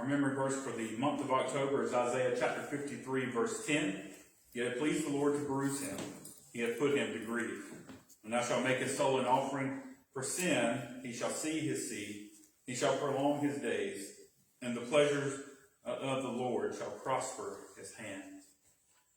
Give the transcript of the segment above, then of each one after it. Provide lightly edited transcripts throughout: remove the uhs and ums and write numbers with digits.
Our memory verse for the month of October is Isaiah chapter 53, verse 10. Yet it pleased the Lord to bruise him. He hath put him to grief. When thou shalt make his soul an offering for sin, he shall see his seed. He shall prolong his days, and the pleasures of the Lord shall prosper his hand.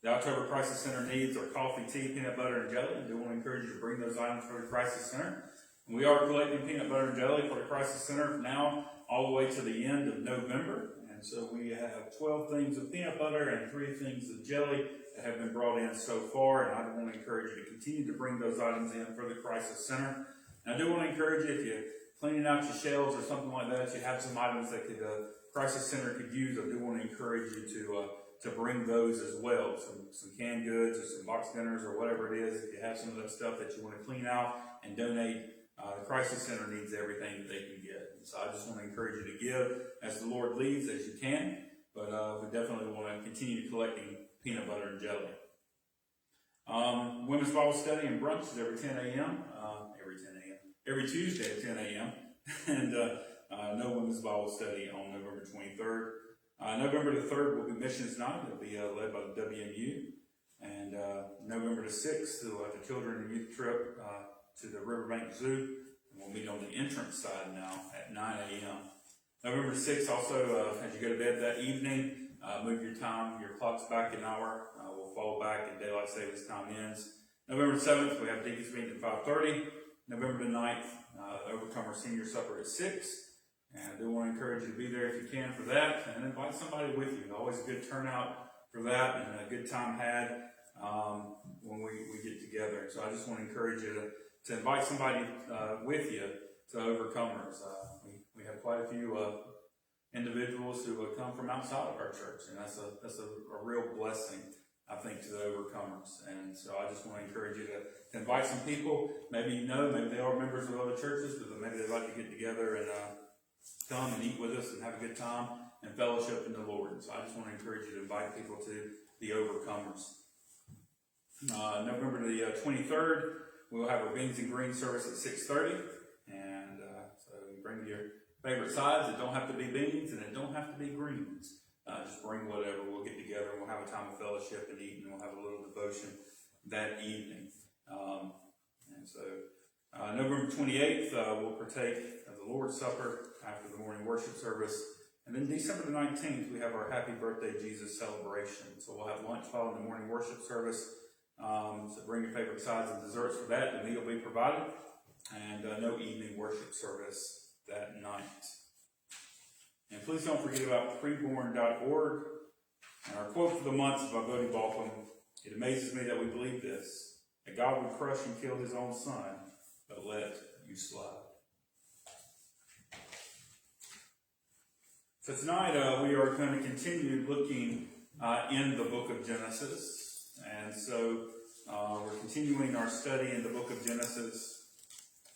The October Crisis Center needs are coffee, tea, peanut butter, and jelly. I do want to encourage you to bring those items for the Crisis Center. We are collecting peanut butter and jelly for the Crisis Center now all the way to the end of November. And so we have 12 things of peanut butter and 3 things of jelly that have been brought in so far. And I want to encourage you to continue to bring those items in for the Crisis Center. And I do want to encourage you, if you're cleaning out your shelves or something like that, you have some items that could Crisis Center could use. I do want to encourage you to bring those as well. Some canned goods or some box dinners or whatever it is. If you have some of that stuff that you want to clean out and donate, the Crisis Center needs everything that they can get. And so I just want to encourage you to give as the Lord leads, as you can. But we definitely want to continue collecting peanut butter and jelly. Women's Bible study and brunch is every 10 a.m. Every Tuesday at 10 a.m. And no women's Bible study on November 23rd. November the 3rd will be Missions Night. It'll be led by the WMU. And November the 6th, we'll have the children and youth trip to the Riverbank Zoo. And we'll meet on the entrance side now at 9 a.m. November 6th, also, as you go to bed that evening, move your clocks back an hour. We'll fall back and daylight savings time ends. November 7th, we have Deacons meeting at 5:30. November the 9th, Overcomer Senior Supper at 6. And I do want to encourage you to be there if you can for that. And invite somebody with you. Always a good turnout for that and a good time had when we get together. So I just want to encourage you to invite somebody with you to Overcomers. We have quite a few individuals who come from outside of our church. And that's a real blessing, I think, to the Overcomers. And so I just want to encourage you to invite some people. Maybe maybe they are members of other churches, but maybe they'd like to get together and come and eat with us and have a good time and fellowship in the Lord. And so I just want to encourage you to invite people to the Overcomers. November the 23rd, we'll have a beans and greens service at 6:30. And so you bring your favorite sides. It don't have to be beans and it don't have to be greens. Just bring whatever. We'll get together and we'll have a time of fellowship and eat, and we'll have a little devotion that evening. And so November 28th, we'll partake of the Lord's Supper after the morning worship service. And then December the 19th, we have our Happy Birthday Jesus celebration. So we'll have lunch following the morning worship service. So bring your favorite sides and desserts for that. The meal will be provided. And no evening worship service that night. And please don't forget about preborn.org. And our quote for the month is by Bodie Balcom. It amazes me that we believe this, that God would crush and kill his own son, but let you slide. So tonight we are going to continue looking in the book of Genesis. And so we're continuing our study in the book of Genesis.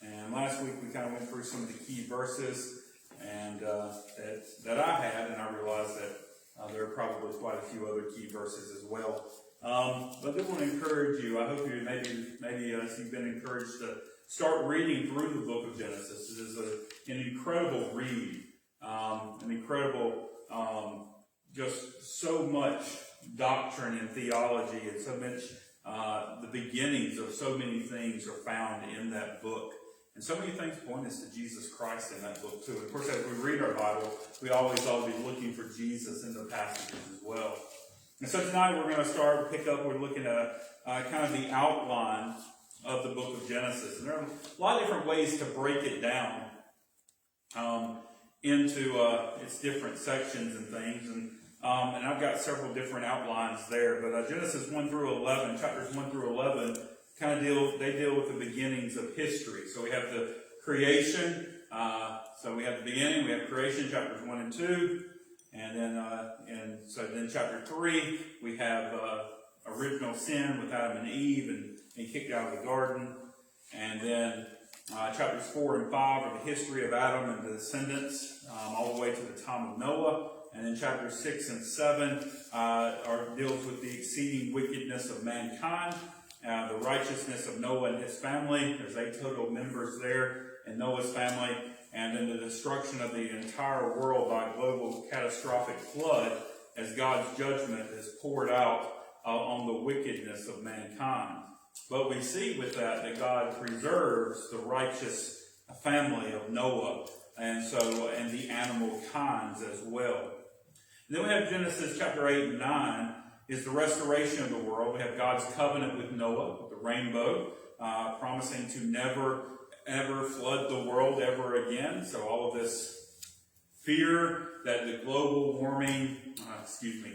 And last week we kind of went through some of the key verses and that I had, and I realized that there are probably quite a few other key verses as well. But I do want to encourage you. I hope you maybe as you've been encouraged to start reading through the book of Genesis. It is an incredible read, an incredible, just so much doctrine and theology, and so much the beginnings of so many things are found in that book. And so many things point us to Jesus Christ in that book too. And of course, as we read our Bible, we always ought to be looking for Jesus in the passages as well. And so tonight we're going to we're looking at kind of the outline of the book of Genesis. And there are a lot of different ways to break it down into its different sections and things. And I've got several different outlines there. But Genesis 1 through 11, chapters 1 through 11, kind of deal with the beginnings of history. So we have the creation. So we have the beginning. We have creation, chapters 1 and 2. And then, then chapter 3, we have original sin with Adam and Eve and being kicked out of the garden. And then chapters 4 and 5 are the history of Adam and the descendants, all the way to the time of Noah. And then chapters 6 and 7 deals with the exceeding wickedness of mankind, the righteousness of Noah and his family. There's 8 total members there in Noah's family. and then the destruction of the entire world by a global catastrophic flood as God's judgment is poured out on the wickedness of mankind. But we see with that God preserves the righteous family of Noah, and the animal kinds as well. And then we have Genesis chapter 8 and 9 is the restoration of the world. We have God's covenant with Noah, with the rainbow, promising to never, ever flood the world ever again. So all of this fear that the global warming,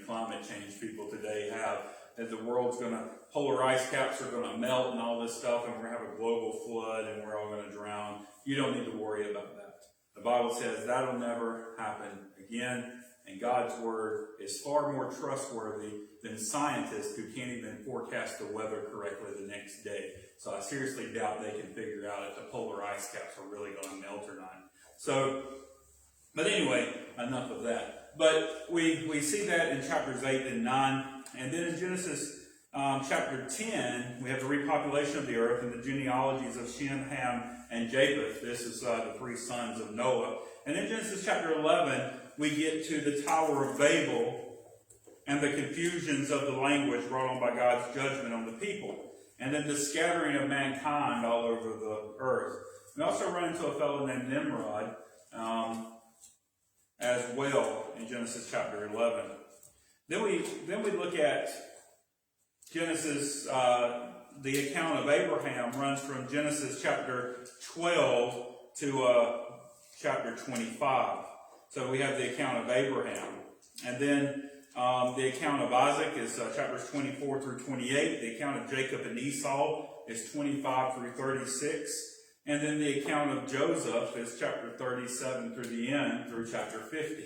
climate change people today have, that the world's going to, polar ice caps are going to melt and all this stuff, and we're going to have a global flood and we're all going to drown. You don't need to worry about that. The Bible says that'll never happen again, and God's word is far more trustworthy than scientists who can't even forecast the weather correctly the next day. So I seriously doubt they can figure out if the polar ice caps are really going to melt or not. But anyway, enough of that. But we see that in chapters 8 and 9. And then in Genesis chapter 10, we have the repopulation of the earth and the genealogies of Shem, Ham, and Japheth. This is the three sons of Noah. And in Genesis chapter 11, we get to the Tower of Babel and the confusions of the language brought on by God's judgment on the people. And then the scattering of mankind all over the earth. We also run into a fellow named Nimrod as well in Genesis chapter 11. Then we look at Genesis, the account of Abraham runs from Genesis chapter 12 to chapter 25. So we have the account of Abraham. And then the account of Isaac is chapters 24 through 28. The account of Jacob and Esau is 25 through 36. And then the account of Joseph is chapter 37 through the end, through chapter 50.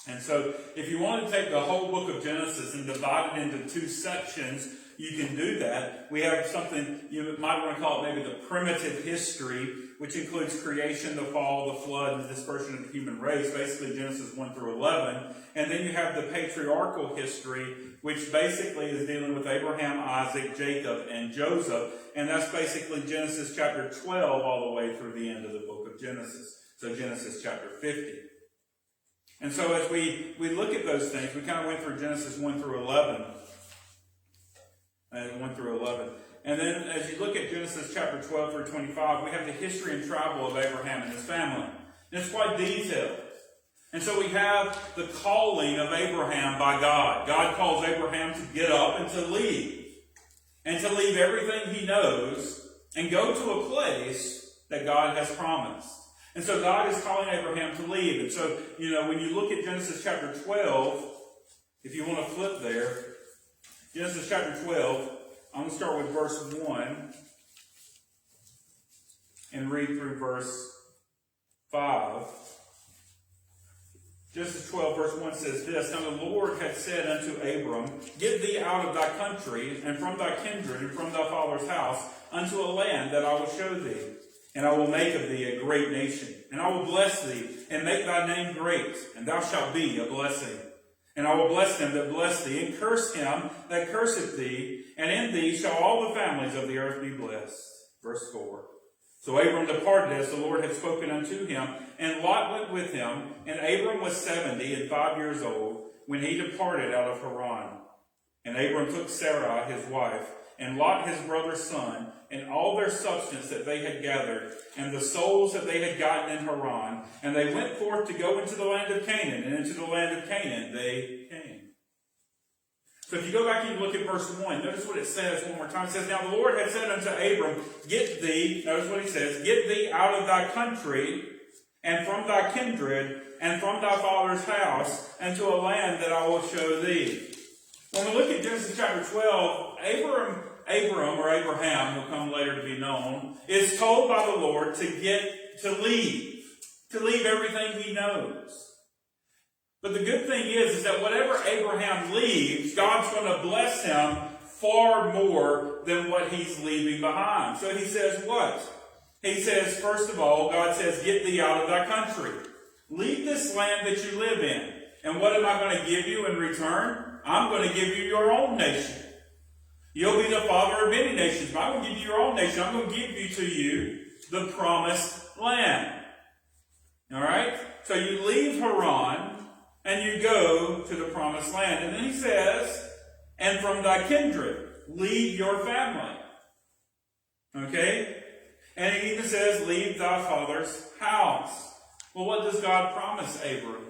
And so if you want to take the whole book of Genesis and divide it into two sections, you can do that. We have something you might want to call it maybe the primitive history, which includes creation, the fall, the flood, and the dispersion of the human race, basically Genesis 1 through 11. And then you have the patriarchal history, which basically is dealing with Abraham, Isaac, Jacob, and Joseph. And that's basically Genesis chapter 12 all the way through the end of the book of Genesis. So Genesis chapter 50. And so as we look at those things, we kind of went through Genesis 1 through 11. And then as you look at Genesis chapter 12 through 25, we have the history and travel of Abraham and his family. And it's quite detailed. And so we have the calling of Abraham by God. God calls Abraham to get up and to leave. And to leave everything he knows and go to a place that God has promised. And so God is calling Abraham to leave. And so, when you look at Genesis chapter 12, if you want to flip there, Genesis chapter 12, I'm going to start with verse 1 and read through verse 5. Genesis 12, verse 1 says this, Now the Lord had said unto Abram, Get thee out of thy country, and from thy kindred, and from thy father's house, unto a land that I will show thee. And I will make of thee a great nation. And I will bless thee, and make thy name great, and thou shalt be a blessing. And I will bless them that bless thee, and curse him that curseth thee, and in thee shall all the families of the earth be blessed. Verse 4. So Abram departed as the Lord had spoken unto him, and Lot went with him, and Abram was 75 years old, when he departed out of Haran. And Abram took Sarai his wife, and Lot his brother's son, and all their substance that they had gathered, and the souls that they had gotten in Haran, and they went forth to go into the land of Canaan, and into the land of Canaan they came. So if you go back and you look at verse 1, notice what it says one more time. It says, Now the Lord had said unto Abram, Get thee, notice what he says, Get thee out of thy country, and from thy kindred, and from thy father's house, and to a land that I will show thee. When we look at Genesis chapter 12, Abram, or Abraham, will come later to be known, is told by the Lord to leave everything he knows. But the good thing is that whatever Abraham leaves, God's going to bless him far more than what he's leaving behind. So he says what? He says, first of all, God says, Get thee out of thy country. Leave this land that you live in. And what am I going to give you in return? I'm going to give you your own nation. You'll be the father of many nations, but I'm going to give you your own nation. I'm going to give you the promised land. So you leave Haran and you go to the promised land. And then he says, and from thy kindred, leave your family. Okay? And he even says, leave thy father's house. Well, what does God promise Abram?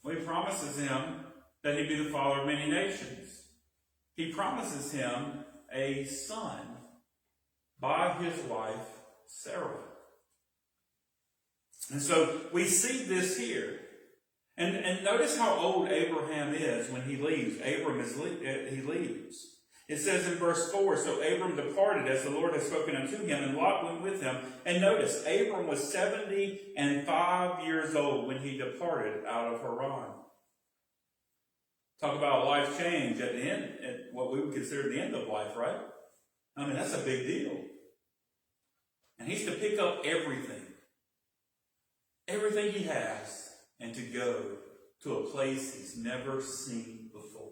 Well, he promises him that he'd be the father of many nations. He promises him a son by his wife, Sarah. And so we see this here. And notice how old Abraham is when he leaves. He leaves. It says in verse 4, so Abram departed as the Lord had spoken unto him, and Lot went with him. And notice, Abram was 75 years old when he departed out of Haran. Talk about a life change at the end, at what we would consider the end of life, right? I mean, that's a big deal. And he's to pick up everything he has, and to go to a place he's never seen before.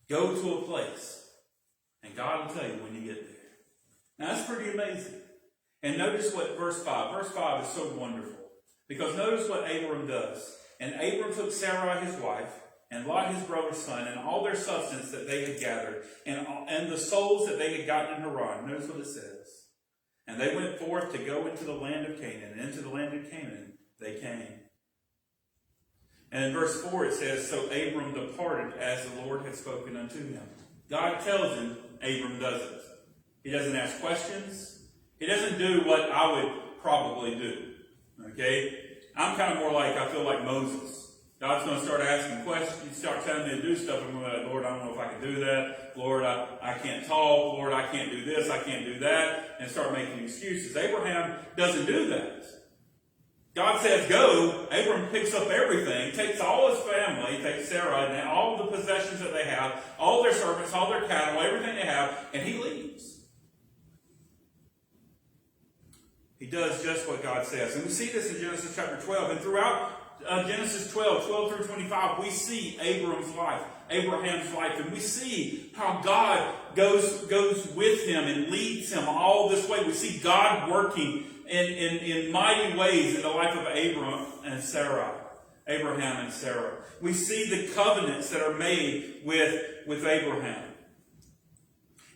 Go to a place, and God will tell you when you get there. Now, that's pretty amazing. And notice what verse 5. Verse 5 is so wonderful. Because notice what Abram does. And Abram took Sarai his wife, and Lot his brother's son, and all their substance that they had gathered, and the souls that they had gotten in Haran. Notice what it says. And they went forth to go into the land of Canaan, and into the land of Canaan they came. And in verse 4 it says, so Abram departed as the Lord had spoken unto him. God tells him, Abram doesn't. He doesn't ask questions. He doesn't do what I would probably do. Okay? I'm kind of more like, I feel like Moses. God's going to start asking questions, start telling me to do stuff, and I'm going to be like, Lord, I don't know if I can do that. Lord, I can't talk. Lord, I can't do this, I can't do that, and start making excuses. Abraham doesn't do that. God says, go. Abram picks up everything, takes all his family, takes Sarah, and all the possessions that they have, all their servants, all their cattle, everything they have, and he leaves. He does just what God says. And we see this in Genesis chapter 12. And throughout Genesis 12 through 25, we see Abraham's life, and we see how God goes with him and leads him all this way. We see God working in mighty ways in the life of Abraham and Sarah. We see the covenants that are made with Abraham.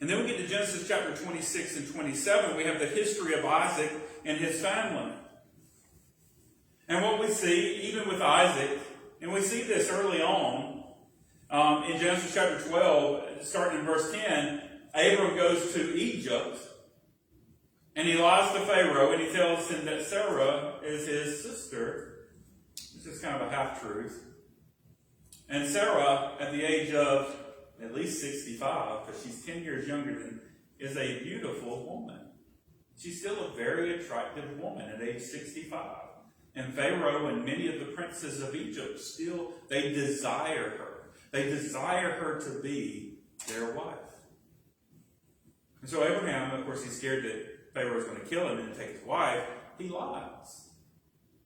And then we get to Genesis chapter 26 and 27. We have the history of Isaac and his family. And what we see, even with Isaac, and we see this early on, in Genesis chapter 12, starting in verse 10, Abram goes to Egypt, and he lies to Pharaoh, and he tells him that Sarah is his sister. This is kind of a half-truth. And Sarah, at the age of at least 65, because she's 10 years younger than, is a beautiful woman. She's still a very attractive woman at age 65. And Pharaoh and many of the princes of Egypt still, they desire her. They desire her to be their wife. And so Abraham, of course, he's scared that Pharaoh's going to kill him and take his wife. He lies.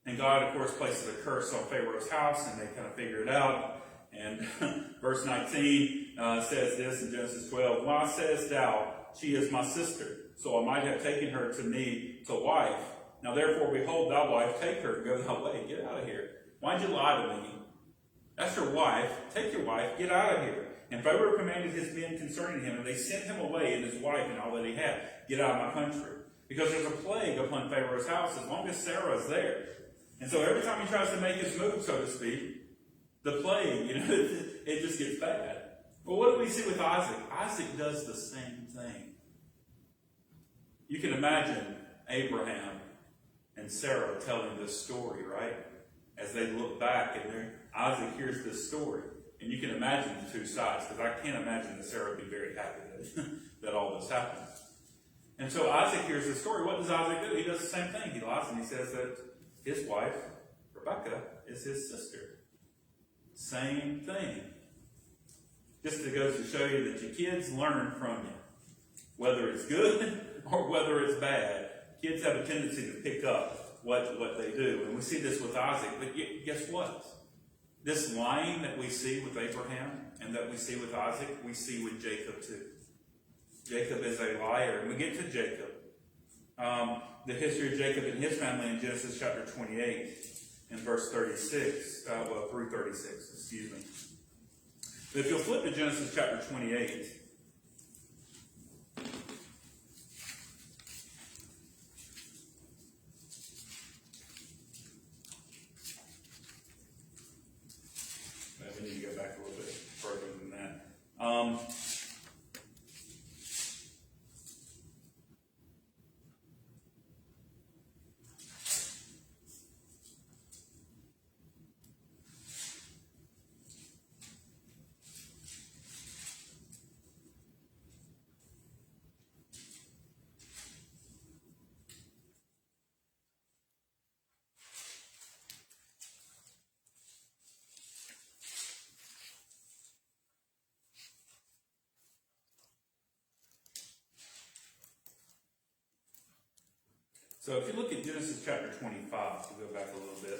And God, of course, places a curse on Pharaoh's house, and they kind of figure it out. And verse 19 says this in Genesis 12, why sayest thou, she is my sister, so I might have taken her to me to wife? Now therefore, behold, thy wife, take her, and go thy way. Get out of here. Why'd you lie to me? That's your wife. Take your wife. Get out of here. And Pharaoh commanded his men concerning him, and they sent him away and his wife and all that he had. Get out of my country. Because there's a plague upon Pharaoh's house as long as Sarah is there. And so every time he tries to make his move, so to speak, the plague, it just gets bad. Well, what do we see with Isaac? Isaac does the same thing. You can imagine Abraham and Sarah telling this story, right? As they look back and Isaac hears this story. And you can imagine the two sides, because I can't imagine that Sarah would be very happy that all this happened. And so Isaac hears the story. What does Isaac do? He does the same thing. He lies and he says that his wife, Rebekah, is his sister. Same thing. Just to goes to show you that your kids learn from you. Whether it's good or whether it's bad. Kids have a tendency to pick up what they do. And we see this with Isaac. But guess what? This lying that we see with Abraham and that we see with Isaac, we see with Jacob too. Jacob is a liar. And we get to Jacob. the history of Jacob and his family in Genesis chapter 28 and verse 36, through 36, excuse me. But if you'll flip to Genesis chapter 28, we need to go back a little bit further than that. So if you look at Genesis chapter 25, we'll go back a little bit,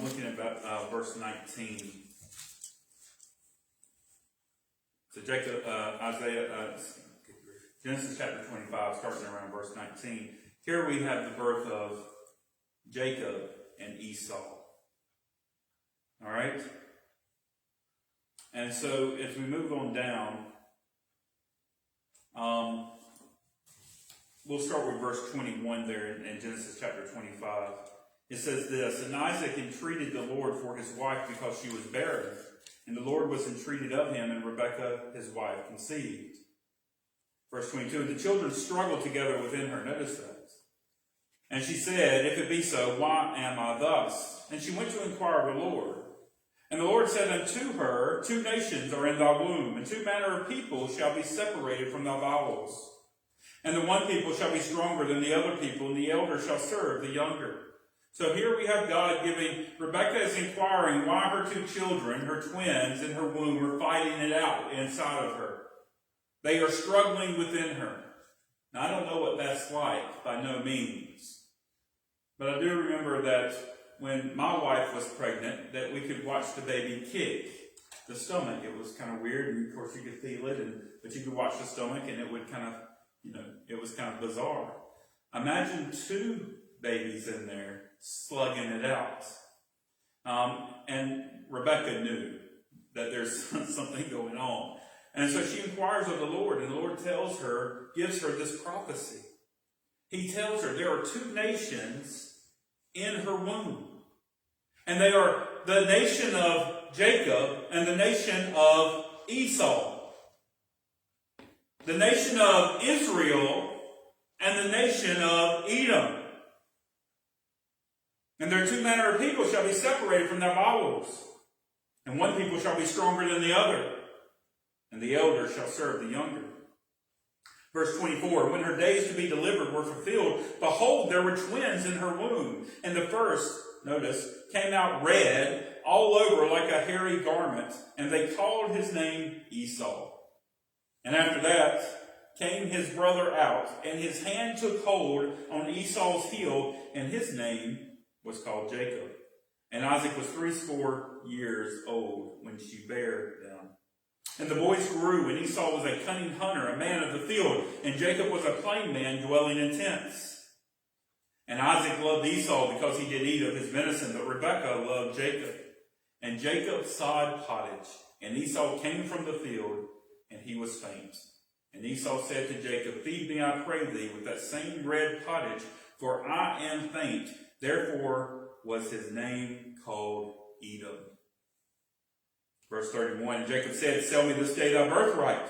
looking at verse 19. So Genesis chapter 25, starting around verse 19. Here we have the birth of Jacob and Esau. All right? And so as we move on down, we'll start with verse 21 there in Genesis chapter 25. It says this, "And Isaac entreated the Lord for his wife because she was barren. And the Lord was entreated of him, and Rebekah his wife conceived." Verse 22, "And the children struggled together within her." Notice that. "And she said, If it be so, why am I thus? And she went to inquire of the Lord. And the Lord said unto her, Two nations are in thy womb, and two manner of people shall be separated from thy bowels. And the one people shall be stronger than the other people, and the elder shall serve the younger." So here we have God giving, Rebekah is inquiring why her two children, her twins in her womb, are fighting it out inside of her. They are struggling within her. Now, I don't know what that's like, by no means. But I do remember that when my wife was pregnant, that we could watch the baby kick the stomach. It was kind of weird, and of course you could feel it, but you could watch the stomach, and it would kind of, it was kind of bizarre. Imagine two babies in there slugging it out. And Rebekah knew that there's something going on. And so she inquires of the Lord, and the Lord gives her this prophecy. He tells her there are two nations in her womb. And they are the nation of Jacob and the nation of Esau. The nation of Israel and the nation of Edom. And their two manner of people shall be separated from their bowels. And one people shall be stronger than the other. And the elder shall serve the younger. Verse 24, "When her days to be delivered were fulfilled, behold, there were twins in her womb. And the first," notice, "came out red all over like a hairy garment. And they called his name Esau. And after that came his brother out, and his hand took hold on Esau's heel, and his name was called Jacob. And Isaac was 80 years old when she bare them. And the boys grew, and Esau was a cunning hunter, a man of the field, and Jacob was a plain man dwelling in tents. And Isaac loved Esau because he did eat of his venison, but Rebekah loved Jacob. And Jacob sawed pottage, and Esau came from the field, and he was faint. And Esau said to Jacob, Feed me, I pray thee, with that same red pottage, for I am faint. Therefore was his name called Edom." Verse 31, "And Jacob said, Sell me this day thy birthright.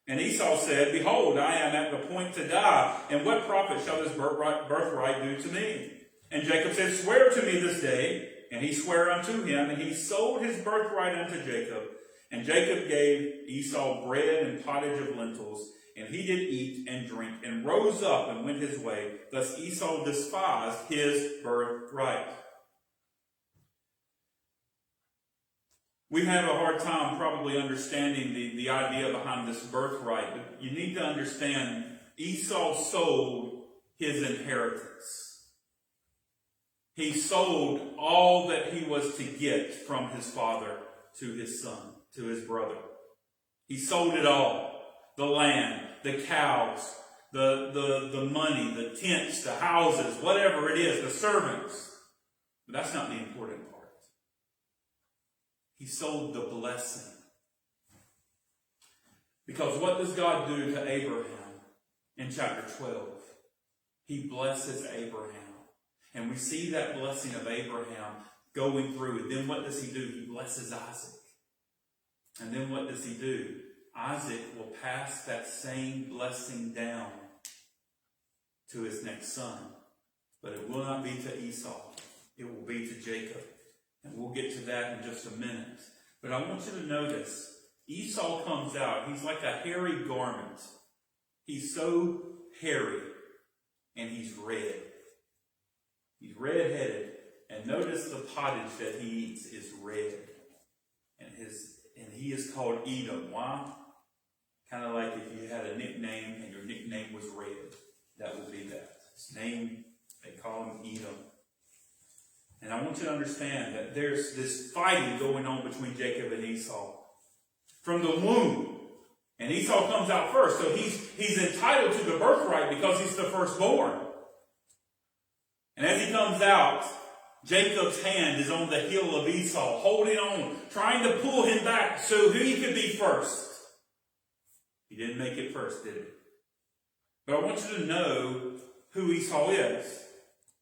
And Esau said, Behold, I am at the point to die, and what profit shall this birthright do to me? And Jacob said, Swear to me this day. And he sware unto him, and he sold his birthright unto Jacob. And Jacob gave Esau bread and pottage of lentils, and he did eat and drink, and rose up and went his way. Thus Esau despised his birthright." We have a hard time probably understanding the idea behind this birthright, but you need to understand Esau sold his inheritance. He sold all that he was to get from his father to his son, to his brother. He sold it all. The land, the cows, the money, the tents, the houses, whatever it is, the servants. But that's not the important part. He sold the blessing. Because what does God do to Abraham in chapter 12? He blesses Abraham. And we see that blessing of Abraham going through. And then what does he do? He blesses Isaac. And then what does he do? Isaac will pass that same blessing down to his next son. But it will not be to Esau. It will be to Jacob. And we'll get to that in just a minute. But I want you to notice, Esau comes out. He's like a hairy garment. He's so hairy. And he's red. He's red-headed. And notice the pottage that he eats is red. And he is called Edom. Why? Kind of like if you had a nickname and your nickname was Red. That would be that. His name, they call him Edom. And I want you to understand that there's this fighting going on between Jacob and Esau. From the womb. And Esau comes out first. So he's entitled to the birthright because he's the firstborn. And as he comes out, Jacob's hand is on the heel of Esau, holding on, trying to pull him back so he could be first. He didn't make it first, did he? But I want you to know who Esau is.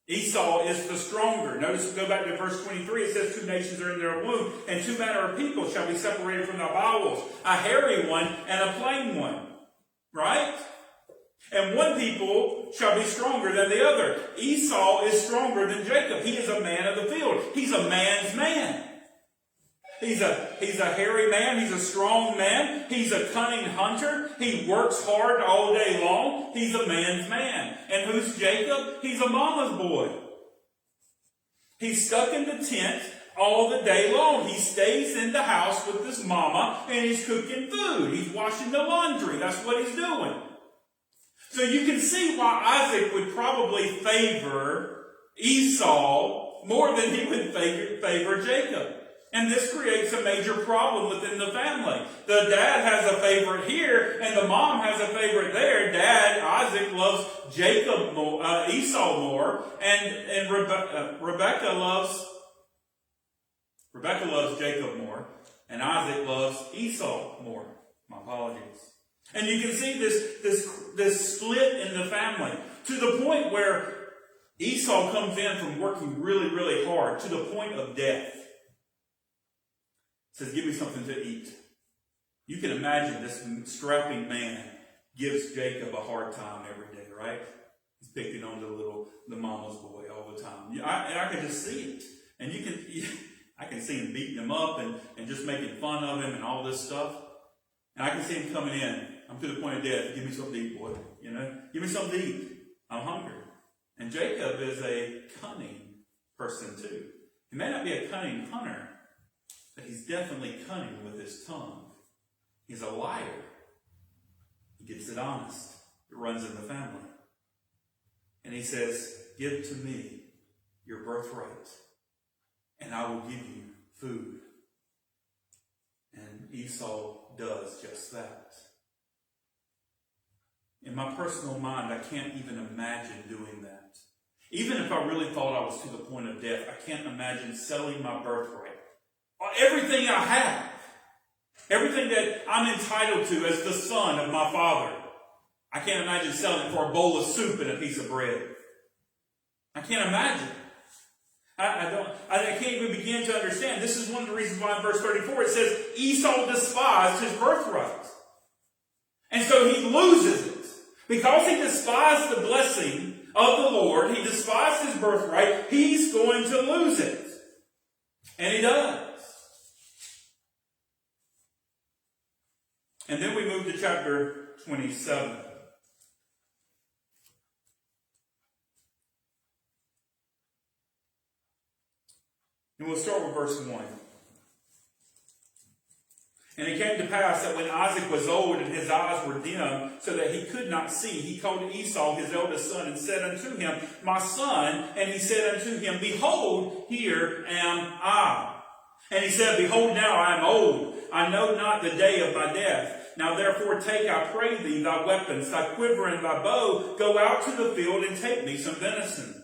Esau is the stronger. Notice, go back to verse 23. It says, 2 nations are in their womb, and 2 manner of people shall be separated from their bowels, a hairy one and a plain one. Right? And one people shall be stronger than the other. Esau is stronger than Jacob. He is a man of the field. He's a man's man. He's a hairy man. He's a strong man. He's a cunning hunter. He works hard all day long. He's a man's man. And who's Jacob? He's a mama's boy. He's stuck in the tent all the day long. He stays in the house with his mama and he's cooking food. He's washing the laundry. That's what he's doing. So you can see why Isaac would probably favor Esau more than he would favor Jacob. And this creates a major problem within the family. The dad has a favorite here, and the mom has a favorite there. Dad, Isaac, loves Jacob more, Esau more, and Rebecca loves Jacob more, and Isaac loves Esau more. My apologies. And you can see this split in the family to the point where Esau comes in from working really, really hard to the point of death. Says, give me something to eat. You can imagine this strapping man gives Jacob a hard time every day, right? He's picking on the mama's boy all the time. I can just see it. And I can see him beating him up and just making fun of him and all this stuff. And I can see him coming in. I'm to the point of death. Give me something to eat, boy. You know? Give me something to eat. I'm hungry. And Jacob is a cunning person too. He may not be a cunning hunter, but he's definitely cunning with his tongue. He's a liar. He gets it honest. It runs in the family. And he says, give to me your birthright, and I will give you food. And Esau does just that. In my personal mind, I can't even imagine doing that. Even if I really thought I was to the point of death, I can't imagine selling my birthright. Everything I have. Everything that I'm entitled to as the son of my father. I can't imagine selling it for a bowl of soup and a piece of bread. I can't imagine. I can't even begin to understand. This is one of the reasons why in verse 34 it says Esau despised his birthright. And so he loses it. Because he despised the blessing of the Lord, he despised his birthright, he's going to lose it. And he does. And then we move to chapter 27. And we'll start with verse 1. And it came to pass that when Isaac was old and his eyes were dim, so that he could not see, he called Esau his eldest son and said unto him, my son. And he said unto him, behold, here am I. And he said, behold, now I am old. I know not the day of my death. Now therefore take, I pray thee, thy weapons, thy quiver and thy bow, go out to the field and take me some venison.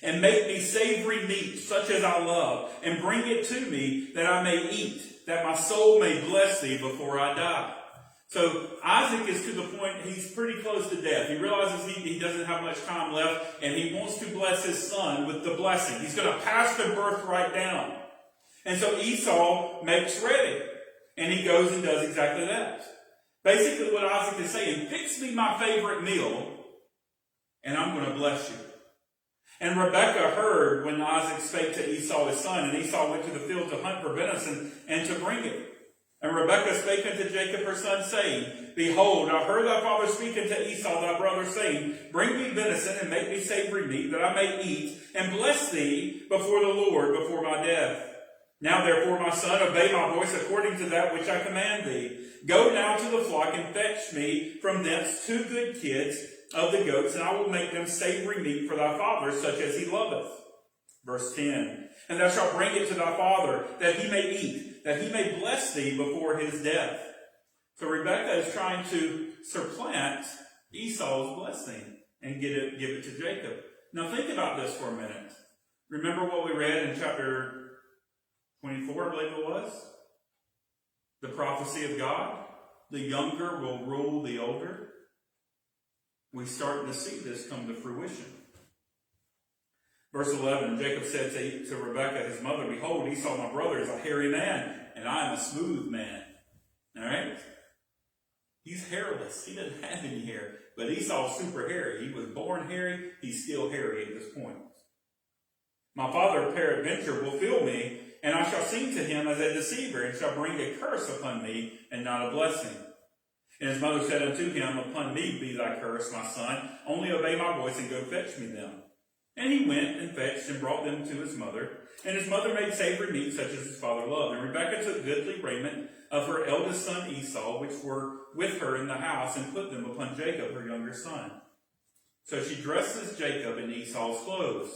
And make me savory meat, such as I love, and bring it to me, that I may eat, that my soul may bless thee before I die. So Isaac is to the point, he's pretty close to death. He realizes he doesn't have much time left, and he wants to bless his son with the blessing. He's going to pass the birthright down. And so Esau makes ready, and he goes and does exactly that. Basically what Isaac is saying, fix me my favorite meal, and I'm going to bless you. And Rebekah heard when Isaac spake to Esau his son, and Esau went to the field to hunt for venison and to bring it. And Rebekah spake unto Jacob her son, saying, Behold, I heard thy father speak unto Esau thy brother, saying, Bring me venison and make me savory meat, that I may eat, and bless thee before the Lord before my death. Now therefore, my son, obey my voice according to that which I command thee. Go now to the flock and fetch me from thence 2 good kids of the goats, and I will make them savory meat for thy father, such as he loveth. Verse 10. And thou shalt bring it to thy father, that he may eat, that he may bless thee before his death. So Rebekah is trying to supplant Esau's blessing and give it to Jacob. Now think about this for a minute. Remember what we read in chapter 24, I believe it was? The prophecy of God. The younger will rule the older. We're starting to see this come to fruition. Verse 11, Jacob said to Rebekah, his mother, Behold, Esau, my brother, is a hairy man, and I am a smooth man. All right? He's hairless. He doesn't have any hair. But Esau's super hairy. He was born hairy. He's still hairy at this point. My father, peradventure, will feel me, and I shall seem to him as a deceiver, and shall bring a curse upon me, and not a blessing. And his mother said unto him, Upon me be thy curse, my son. Only obey my voice, and go fetch me them. And he went and fetched and brought them to his mother. And his mother made savory meat, such as his father loved. And Rebekah took goodly raiment of her eldest son Esau, which were with her in the house, and put them upon Jacob, her younger son. So she dresses Jacob in Esau's clothes.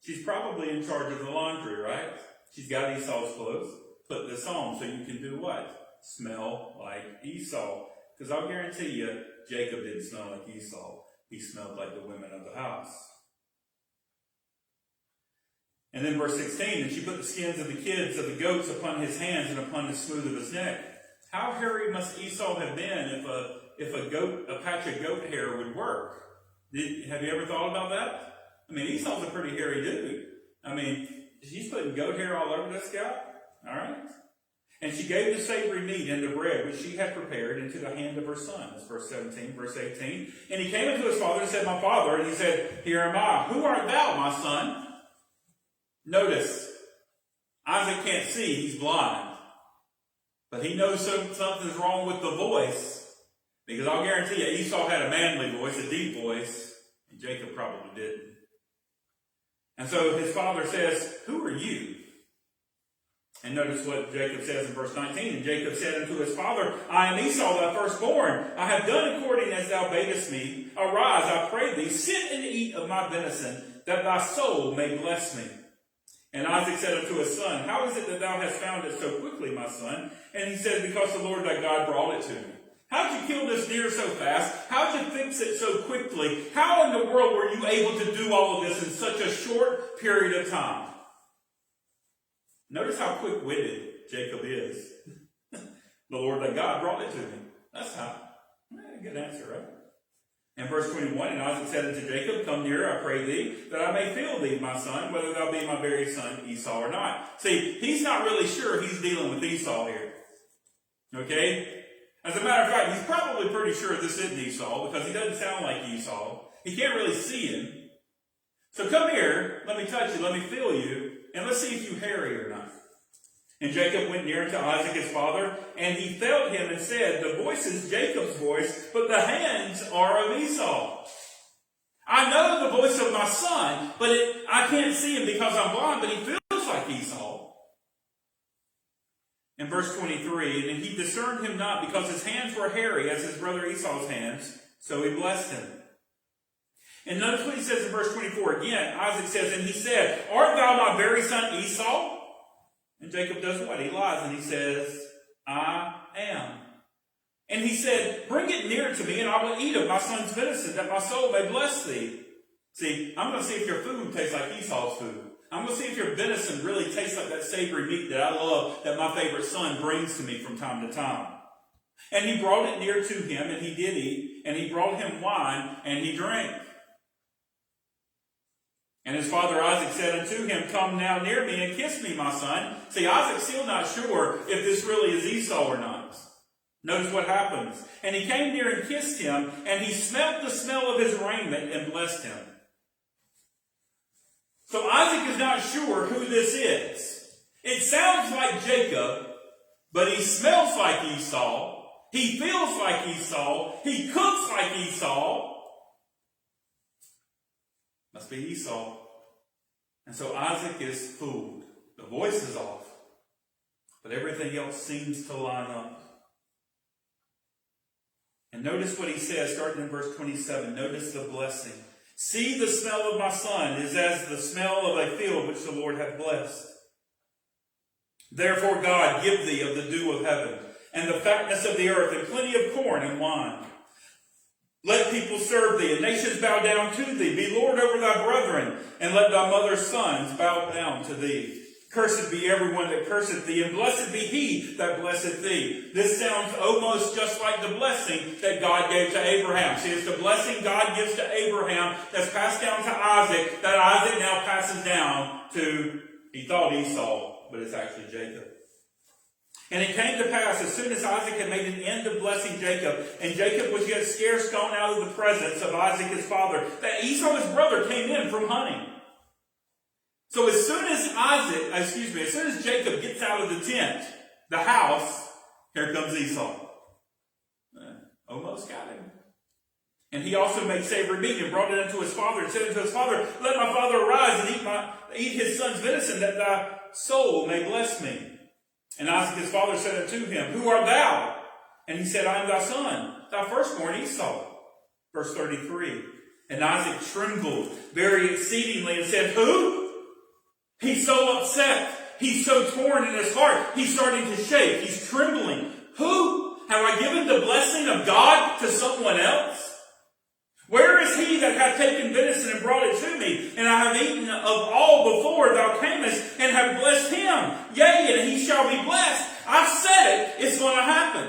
She's probably in charge of the laundry, right? She's got Esau's clothes. Put this on so you can do what? Smell like Esau. Because I'll guarantee you, Jacob didn't smell like Esau. He smelled like the women of the house. And then verse 16, And she put the skins of the kids of the goats upon his hands and upon the smooth of his neck. How hairy must Esau have been if a patch of goat hair would work? Have you ever thought about that? I mean, Esau's a pretty hairy dude. I mean, she's putting goat hair all over this guy. All right? And she gave the savory meat and the bread which she had prepared into the hand of her son. That's verse 17, verse 18. And he came unto his father and said, My father. And he said, Here am I. Who art thou, my son? Notice, Isaac can't see. He's blind. But he knows something's wrong with the voice. Because I'll guarantee you, Esau had a manly voice, a deep voice. And Jacob probably didn't. And so his father says, Who are you? And notice what Jacob says in verse 19. And Jacob said unto his father, I am Esau, thy firstborn. I have done according as thou badest me. Arise, I pray thee, sit and eat of my venison, that thy soul may bless me. And Isaac said unto his son, How is it that thou hast found it so quickly, my son? And he said, Because the Lord thy God brought it to me. How'd you kill this deer so fast? How'd you fix it so quickly? How in the world were you able to do all of this in such a short period of time? Notice how quick-witted Jacob is. The Lord thy God brought it to me. That's how. Good answer, right? And verse 21, And Isaac said unto Jacob, Come near, I pray thee, that I may feel thee, my son, whether thou be my very son Esau or not. See, he's not really sure he's dealing with Esau here. Okay? As a matter of fact, he's probably pretty sure this isn't Esau, because he doesn't sound like Esau. He can't really see him. So come here, let me touch you, let me feel you, and let's see if you hairy or not. And Jacob went near to Isaac his father, and he felt him and said, The voice is Jacob's voice, but the hands are of Esau. I know the voice of my son, but I can't see him because I'm blind, but he feels like Esau. In verse 23, And he discerned him not, because his hands were hairy as his brother Esau's hands, so he blessed him. And notice what he says in verse 24 again. Isaac says, And he said, Art thou my very son Esau? And Jacob does what? He lies and he says, I am. And he said, bring it near to me, and I will eat of my son's venison, that my soul may bless thee. See, I'm going to see if your food tastes like Esau's food. I'm going to see if your venison really tastes like that savory meat that I love, that my favorite son brings to me from time to time. And he brought it near to him, and he did eat, and he brought him wine, and he drank. And his father Isaac said unto him, come now near me and kiss me, my son. See, Isaac's still not sure if this really is Esau or not. Notice what happens. And he came near and kissed him, and he smelt the smell of his raiment and blessed him. So Isaac is not sure who this is. It sounds like Jacob, but he smells like Esau. He feels like Esau. He cooks like Esau. Must be Esau. And so Isaac is fooled. The voice is off. But everything else seems to line up. And notice what he says, starting in verse 27. Notice the blessing. See, the smell of my son is as the smell of a field which the Lord hath blessed. Therefore God, give thee of the dew of heaven, and the fatness of the earth, and plenty of corn and wine. Let people serve thee, and nations bow down to thee. Be Lord over thy brethren, and let thy mother's sons bow down to thee. Cursed be everyone that curseth thee, and blessed be he that blesseth thee. This sounds almost just like the blessing that God gave to Abraham. See, it's the blessing God gives to Abraham that's passed down to Isaac, that Isaac now passes down to, he thought Esau, but it's actually Jacob. And it came to pass, as soon as Isaac had made an end of blessing Jacob, and Jacob was yet scarce gone out of the presence of Isaac his father, that Esau his brother came in from hunting. So as soon as Jacob gets out of the tent, the house, here comes Esau. Almost got him. And he also made savory meat and brought it unto his father, and said unto his father, let my father arise and eat his son's venison, that thy soul may bless me. And Isaac his father said unto him, who art thou? And he said, I am thy son, thy firstborn Esau. Verse 33. And Isaac trembled very exceedingly and said, who? He's so upset. He's so torn in his heart. He's starting to shake. He's trembling. Who? Have I given the blessing of God to someone else? Where is he that hath taken venison and brought it to me? And I have eaten of all before thou camest, and have blessed him. Yea, and he shall be blessed. I've said it. It's going to happen.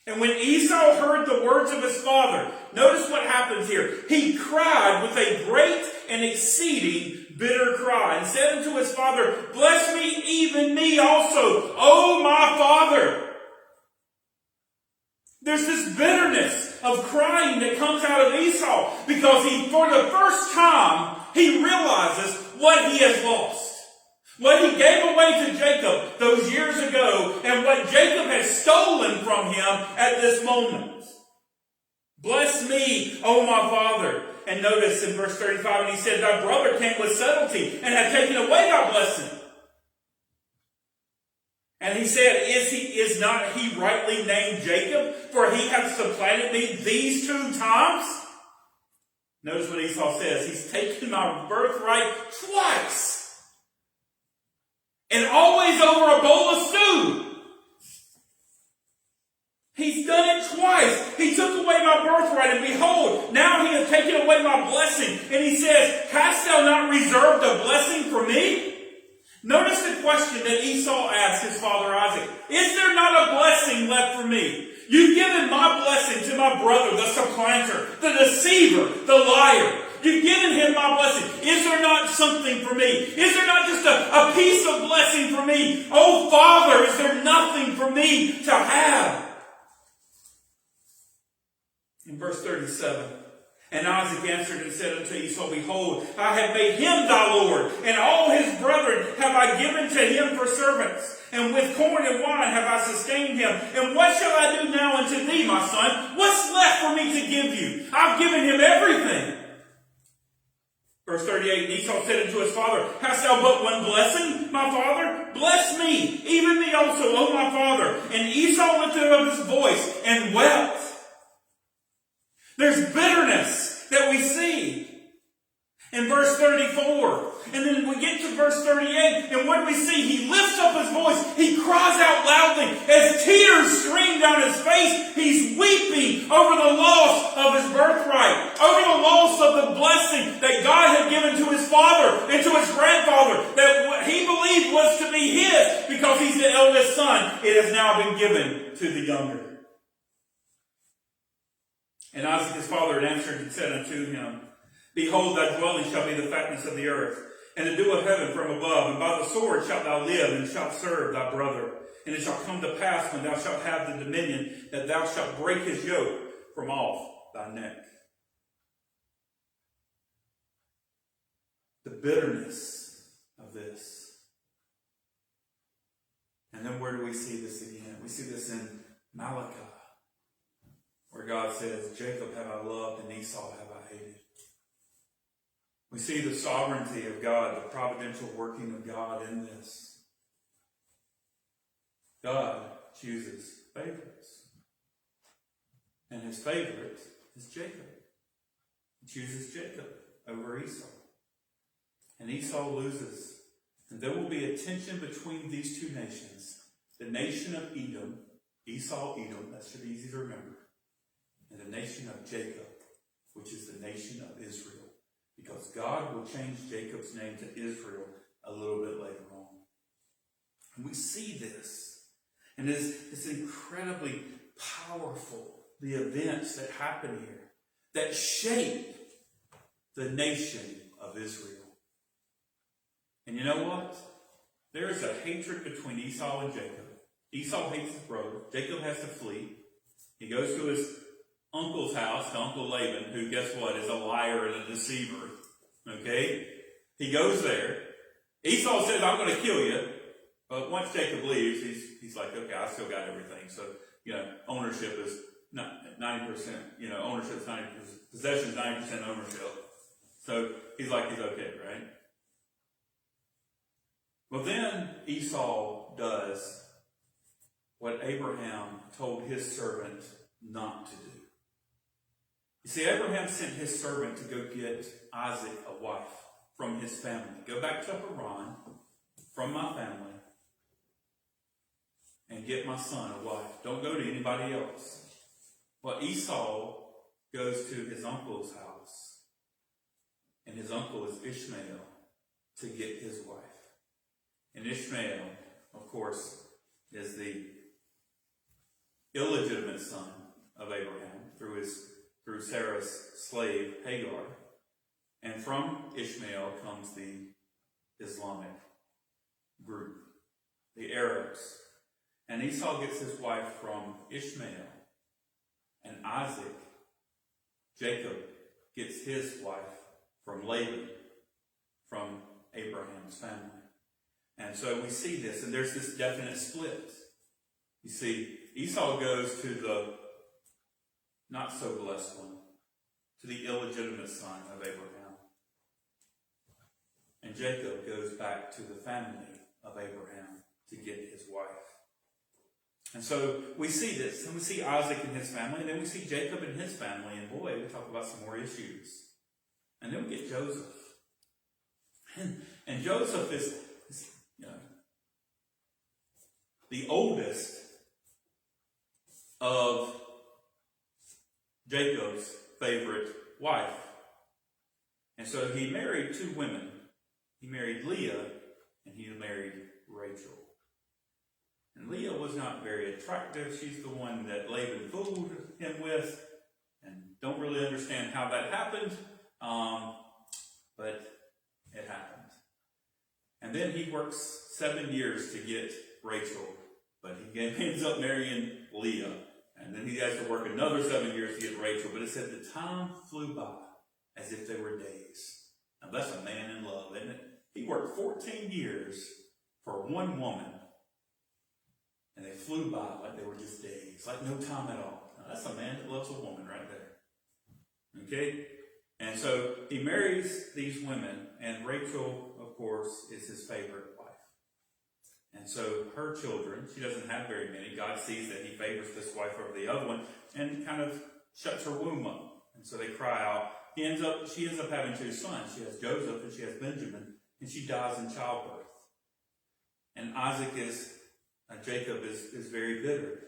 And when Esau heard the words of his father, notice what happens here. He cried with a great and exceeding bitter cry, and said unto his father, bless me, even me also, O my father. There's this bitterness of crying that comes out of Esau, because for the first time, he realizes what he has lost. What he gave away to Jacob those years ago, and what Jacob has stolen from him at this moment. Bless me, O my father. And notice in verse 35, and he said, thy brother came with subtlety, and had taken away thy blessing. And he said, is not he rightly named Jacob? For he hath supplanted me these 2 times. Notice what Esau says. He's taken my birthright twice. And always over a bowl of stew. He's done it twice. He took away my birthright, and behold, now he has taken away my blessing. And he says, hast thou not reserved a blessing for me? Notice the question that Esau asked his father Isaac. Is there not a blessing left for me? You've given my blessing to my brother, the supplanter, the deceiver, the liar. You've given him my blessing. Is there not something for me? Is there not just a piece of blessing for me? Oh, Father, is there nothing for me to have? In verse 37, and Isaac answered and said unto Esau, behold, I have made him thy Lord, and all his brethren have I given to him for servants, and with corn and wine have I sustained him. And what shall I do now unto thee, my son? What's left for me to give you? I've given him everything. Verse 38, and Esau said unto his father, hast thou but one blessing, my father? Bless me, even me also, O my father. And Esau lifted up his voice and wept. There's bitterness that we see. In verse 34, and then we get to verse 38, and what do we see? He lifts up his voice, he cries out loudly, as tears stream down his face, he's weeping over the loss of his birthright, over the loss of the blessing that God had given to his father and to his grandfather, that what he believed was to be his, because he's the eldest son, it has now been given to the younger. And Isaac his father had answered and said unto him, Behold, thy dwelling shall be the fatness of the earth, and the dew of heaven from above, and by the sword shalt thou live, and shalt serve thy brother. And it shall come to pass, when thou shalt have the dominion, that thou shalt break his yoke from off thy neck. The bitterness of this. And then where do we see this again? We see this in Malachi, where God says, Jacob have I loved, and Esau have I hated. We see the sovereignty of God, the providential working of God in this. God chooses favorites. And his favorite is Jacob. He chooses Jacob over Esau. And Esau loses. And there will be a tension between these two nations. The nation of Edom, Esau, Edom, that should be easy to remember. And the nation of Jacob, which is the nation of Israel. Because God will change Jacob's name to Israel a little bit later on. And we see this. And it's incredibly powerful, the events that happen here, that shape the nation of Israel. And you know what? There is a hatred between Esau and Jacob. Esau hates his brother. Jacob has to flee. He goes to his uncle's house, to Uncle Laban, who, guess what, is a liar and a deceiver. Okay? He goes there. Esau says, I'm going to kill you. But once Jacob leaves, he's like, okay, I still got everything. So, ownership is 90%, ownership is 90%, possession is 90% ownership. So he's like, he's okay, right? Well, then Esau does what Abraham told his servant not to do. You see, Abraham sent his servant to go get Isaac a wife from his family. Go back to Haran from my family and get my son a wife. Don't go to anybody else. Well, Esau goes to his uncle's house, and his uncle is Ishmael, to get his wife. And Ishmael, of course, is the illegitimate son of Abraham through Sarah's slave Hagar. And from Ishmael comes the Islamic group, the Arabs. And Esau gets his wife from Ishmael. And Isaac, Jacob, gets his wife from Laban, from Abraham's family. And so we see this, and there's this definite split. You see, Esau goes to the not so blessed one, to the illegitimate son of Abraham. And Jacob goes back to the family of Abraham to get his wife. And so we see this, and we see Isaac and his family, and then we see Jacob and his family, and boy, we talk about some more issues. And then we get Joseph. And Joseph is the oldest of Jacob's favorite wife. And so he married two women. He married Leah, and he married Rachel. And Leah was not very attractive. She's the one that Laban fooled him with, and don't really understand how that happened, but it happened. And then he works 7 years to get Rachel, but he ends up marrying Leah. And then he has to work another 7 years to get Rachel. But it said the time flew by as if they were days. Now that's a man in love, isn't it? He worked 14 years for one woman. And they flew by like they were just days, like no time at all. Now that's a man that loves a woman right there. Okay? And so he marries these women, and Rachel, of course, is his favorite wife. And so her children, she doesn't have very many. God sees that he favors this wife over the other one and kind of shuts her womb up. And so they cry out, she ends up having two sons. She has Joseph and she has Benjamin, and she dies in childbirth. And Jacob is very bitter.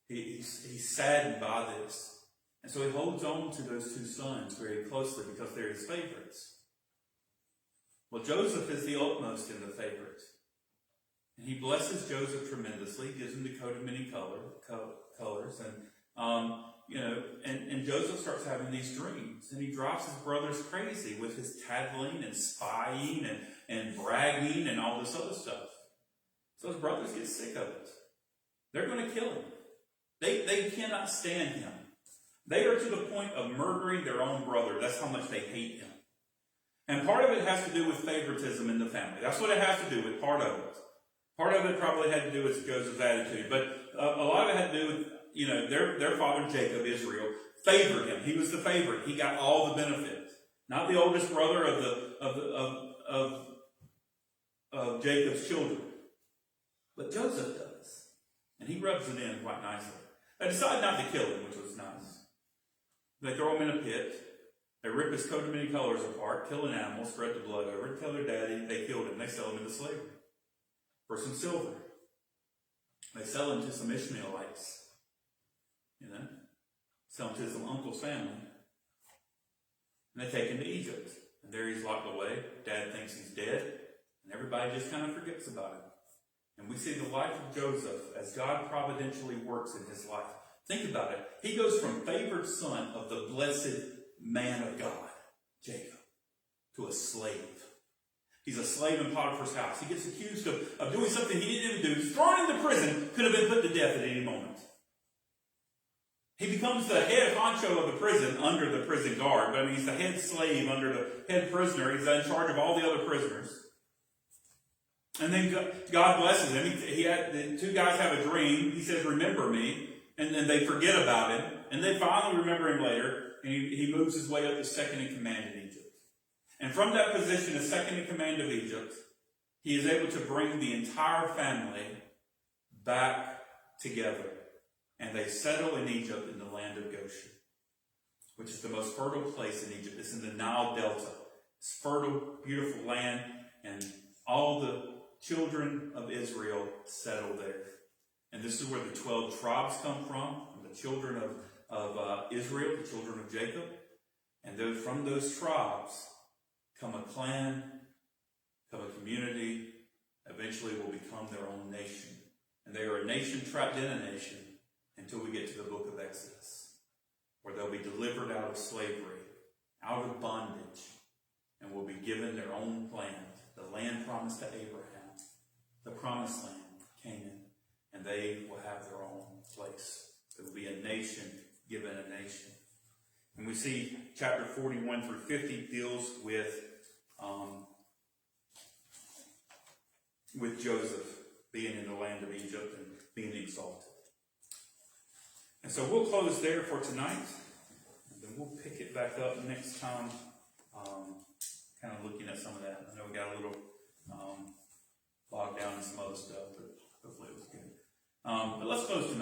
He's saddened by this. And so he holds on to those two sons very closely because they're his favorites. Well, Joseph is the utmost in the favorite. And he blesses Joseph tremendously, gives him the coat of many colors. And Joseph starts having these dreams. And he drives his brothers crazy with his tattling and spying and bragging and all this other stuff. So his brothers get sick of it. They're going to kill him. They cannot stand him. They are to the point of murdering their own brother. That's how much they hate him. And part of it has to do with favoritism in the family. That's what it has to do with, part of it. Part of it probably had to do with Joseph's attitude. But a lot of it had to do with, their father Jacob, Israel, favored him. He was the favorite. He got all the benefits. Not the oldest brother of Jacob's children. But Joseph does. And he rubs it in quite nicely. They decide not to kill him, which was nice. They throw him in a pit. They rip his coat of many colors apart, kill an animal, spread the blood over it, tell their daddy they killed him. They sell him into slavery for some silver. They sell him to some Ishmaelites. Sell him to some uncle's family. And they take him to Egypt. And there he's locked away. Dad thinks he's dead. And everybody just kind of forgets about him. And we see the life of Joseph as God providentially works in his life. Think about it. He goes from favored son of the blessed man of God, Jacob, to a slave. He's a slave in Potiphar's house. He gets accused of doing something he didn't even do. He's thrown into prison, could have been put to death at any moment. He becomes the head honcho of the prison under the prison guard. But he's the head slave under the head prisoner. He's in charge of all the other prisoners. And then God blesses him. The two guys have a dream. He says, remember me. And then they forget about him. And they finally remember him later. And he moves his way up to second in command in Egypt. And from that position as second in command of Egypt, he is able to bring the entire family back together. And they settle in Egypt in the land of Goshen, which is the most fertile place in Egypt. It's in the Nile Delta. It's fertile, beautiful land. And all the children of Israel settle there. And this is where the 12 tribes come from the children of Israel, the children of Jacob. And from those tribes come a clan, come a community, eventually will become their own nation. And they are a nation trapped in a nation until we get to the book of Exodus, where they'll be delivered out of slavery, out of bondage, and will be given their own land, the land promised to Abraham, the promised land, Canaan, and they will have their own place. It will be a nation given a nation. And we see chapter 41 through 50 deals with Joseph being in the land of Egypt and being exalted. And so we'll close there for tonight. And then we'll pick it back up next time, kind of looking at some of that. I know we got a little bogged down in some other stuff, but hopefully it was good. But let's close tonight.